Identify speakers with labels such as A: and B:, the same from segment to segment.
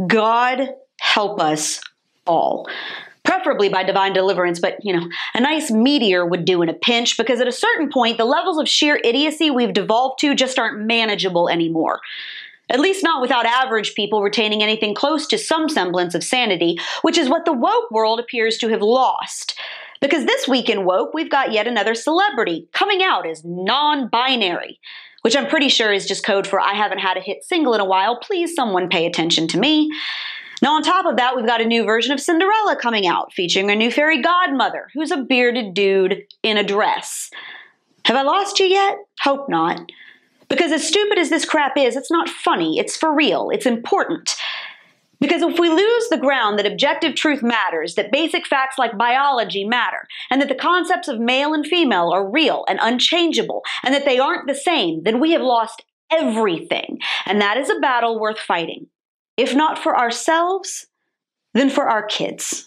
A: God help us all. Preferably by divine deliverance, but, a nice meteor would do in a pinch, because at a certain point, the levels of sheer idiocy we've devolved to just aren't manageable anymore. At least not without average people retaining anything close to some semblance of sanity, which is what the woke world appears to have lost. Because this week in woke, we've got yet another celebrity coming out as non-binary, which I'm pretty sure is just code for I haven't had a hit single in a while, please someone pay attention to me. Now on top of that, we've got a new version of Cinderella coming out, featuring a new fairy godmother, who's a bearded dude in a dress. Have I lost you yet? Hope not. Because as stupid as this crap is, it's not funny, it's for real, it's important. Because if we lose the ground that objective truth matters, that basic facts like biology matter, and that the concepts of male and female are real and unchangeable, and that they aren't the same, then we have lost everything. And that is a battle worth fighting. If not for ourselves, then for our kids.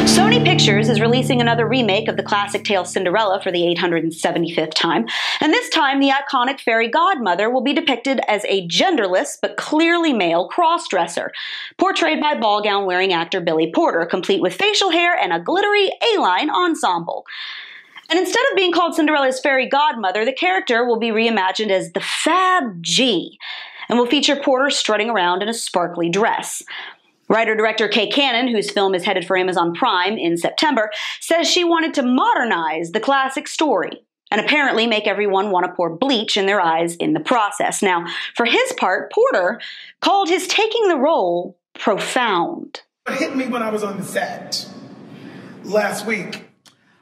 A: Sony Pictures is releasing another remake of the classic tale Cinderella for the 875th time, and this time the iconic fairy godmother will be depicted as a genderless but clearly male crossdresser, portrayed by ball gown wearing actor Billy Porter, complete with facial hair and a glittery A-line ensemble. And instead of being called Cinderella's fairy godmother, the character will be reimagined as the Fab G, and will feature Porter strutting around in a sparkly dress. Writer-director Kay Cannon, whose film is headed for Amazon Prime in September, says she wanted to modernize the classic story, and apparently make everyone want to pour bleach in their eyes in the process. Now, for his part, Porter called his taking the role profound.
B: It hit me when I was on the set last week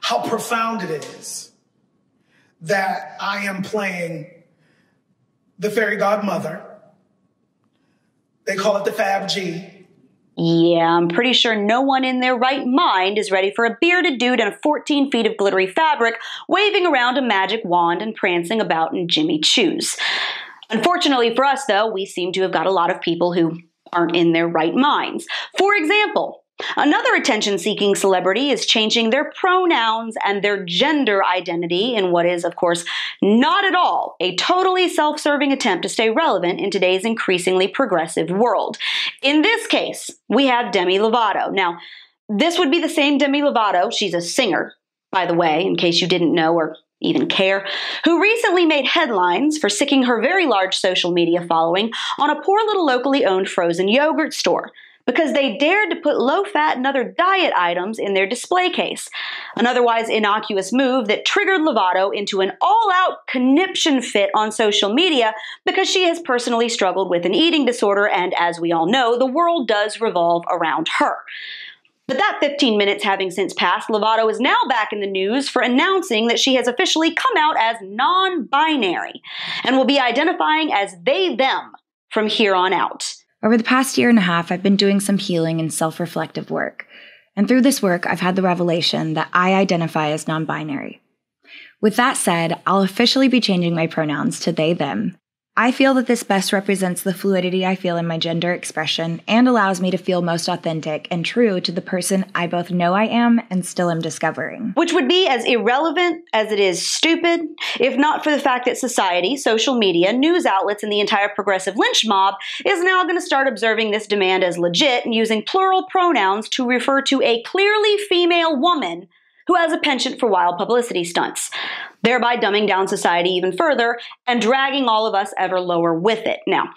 B: how profound it is that I am playing the fairy godmother. They call it the Fab G.
A: Yeah, I'm pretty sure no one in their right mind is ready for a bearded dude in 14 feet of glittery fabric, waving around a magic wand and prancing about in Jimmy Choos. Unfortunately for us, though, we seem to have got a lot of people who aren't in their right minds. For example, another attention-seeking celebrity is changing their pronouns and their gender identity in what is, of course, not at all a totally self-serving attempt to stay relevant in today's increasingly progressive world. In this case, we have Demi Lovato. Now, this would be the same Demi Lovato, she's a singer, by the way, in case you didn't know or even care, who recently made headlines for sicking her very large social media following on a poor little locally owned frozen yogurt store, because they dared to put low-fat and other diet items in their display case. An otherwise innocuous move that triggered Lovato into an all-out conniption fit on social media because she has personally struggled with an eating disorder, and as we all know, the world does revolve around her. But that 15 minutes having since passed, Lovato is now back in the news for announcing that she has officially come out as non-binary and will be identifying as they/them from here on out.
C: Over the past year and a half, I've been doing some healing and self-reflective work. And through this work, I've had the revelation that I identify as non-binary. With that said, I'll officially be changing my pronouns to they, them. I feel that this best represents the fluidity I feel in my gender expression and allows me to feel most authentic and true to the person I both know I am and still am discovering.
A: Which would be as irrelevant as it is stupid, if not for the fact that society, social media, news outlets, and the entire progressive lynch mob is now going to start observing this demand as legit and using plural pronouns to refer to a clearly female woman who has a penchant for wild publicity stunts, thereby dumbing down society even further and dragging all of us ever lower with it. Now,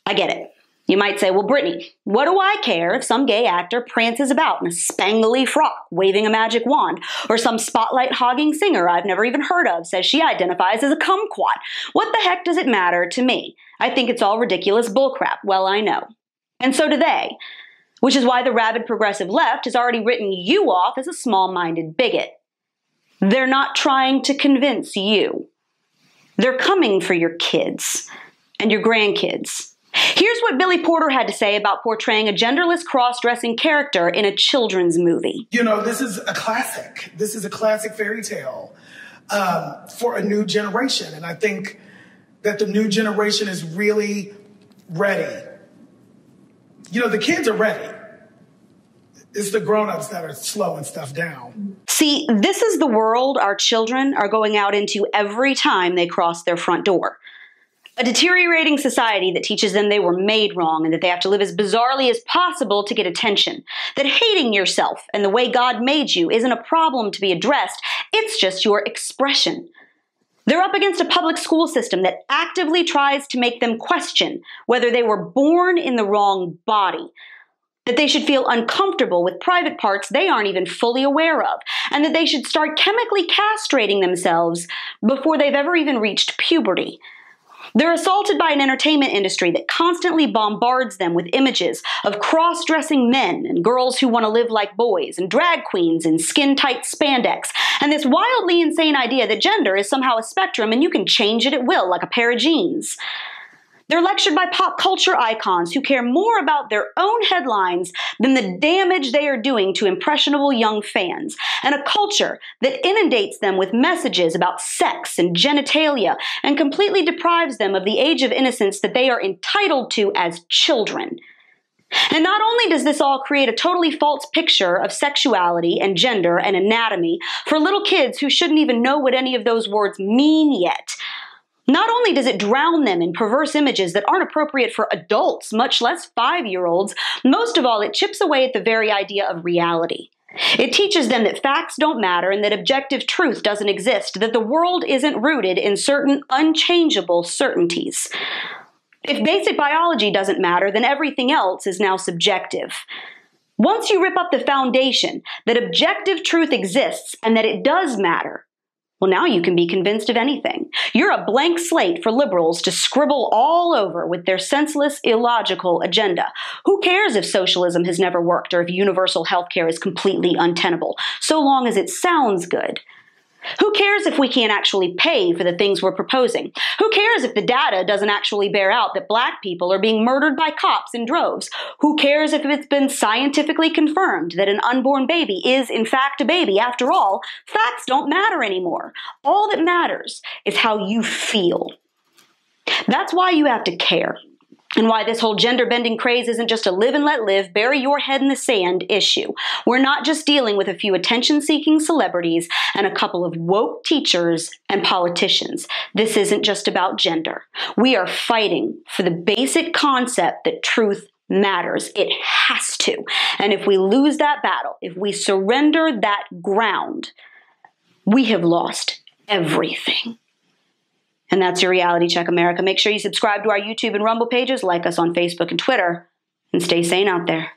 A: I get it. You might say, well, Brittany, what do I care if some gay actor prances about in a spangly frock, waving a magic wand, or some spotlight-hogging singer I've never even heard of says she identifies as a kumquat? What the heck does it matter to me? I think it's all ridiculous bullcrap. Well, I know. And so do they. Which is why the rabid progressive left has already written you off as a small-minded bigot. They're not trying to convince you. They're coming for your kids and your grandkids. Here's what Billy Porter had to say about portraying a genderless cross-dressing character in a children's movie.
B: You know, this is a classic. This is a classic fairy tale for a new generation. And I think that the new generation is really ready. You know, the kids are ready. It's the grown-ups that are slowing stuff down.
A: See, this is the world our children are going out into every time they cross their front door. A deteriorating society that teaches them they were made wrong and that they have to live as bizarrely as possible to get attention. That hating yourself and the way God made you isn't a problem to be addressed, it's just your expression. They're up against a public school system that actively tries to make them question whether they were born in the wrong body, that they should feel uncomfortable with private parts they aren't even fully aware of, and that they should start chemically castrating themselves before they've ever even reached puberty. They're assaulted by an entertainment industry that constantly bombards them with images of cross-dressing men and girls who want to live like boys and drag queens in skin-tight spandex, and this wildly insane idea that gender is somehow a spectrum and you can change it at will like a pair of jeans. They're lectured by pop culture icons who care more about their own headlines than the damage they are doing to impressionable young fans, and a culture that inundates them with messages about sex and genitalia and completely deprives them of the age of innocence that they are entitled to as children. And not only does this all create a totally false picture of sexuality and gender and anatomy for little kids who shouldn't even know what any of those words mean yet, not only does it drown them in perverse images that aren't appropriate for adults, much less 5-year-olds, most of all, it chips away at the very idea of reality. It teaches them that facts don't matter and that objective truth doesn't exist, that the world isn't rooted in certain unchangeable certainties. If basic biology doesn't matter, then everything else is now subjective. Once you rip up the foundation that objective truth exists and that it does matter, well, now you can be convinced of anything. You're a blank slate for liberals to scribble all over with their senseless, illogical agenda. Who cares if socialism has never worked or if universal health care is completely untenable, so long as it sounds good? Who cares if we can't actually pay for the things we're proposing? Who cares if the data doesn't actually bear out that black people are being murdered by cops in droves? Who cares if it's been scientifically confirmed that an unborn baby is in fact a baby? After all, facts don't matter anymore. All that matters is how you feel. That's why you have to care. And why this whole gender-bending craze isn't just a live and let live, bury your head in the sand issue. We're not just dealing with a few attention-seeking celebrities and a couple of woke teachers and politicians. This isn't just about gender. We are fighting for the basic concept that truth matters. It has to. And if we lose that battle, if we surrender that ground, we have lost everything. And that's your Reality Check America. Make sure you subscribe to our YouTube and Rumble pages, like us on Facebook and Twitter, and stay sane out there.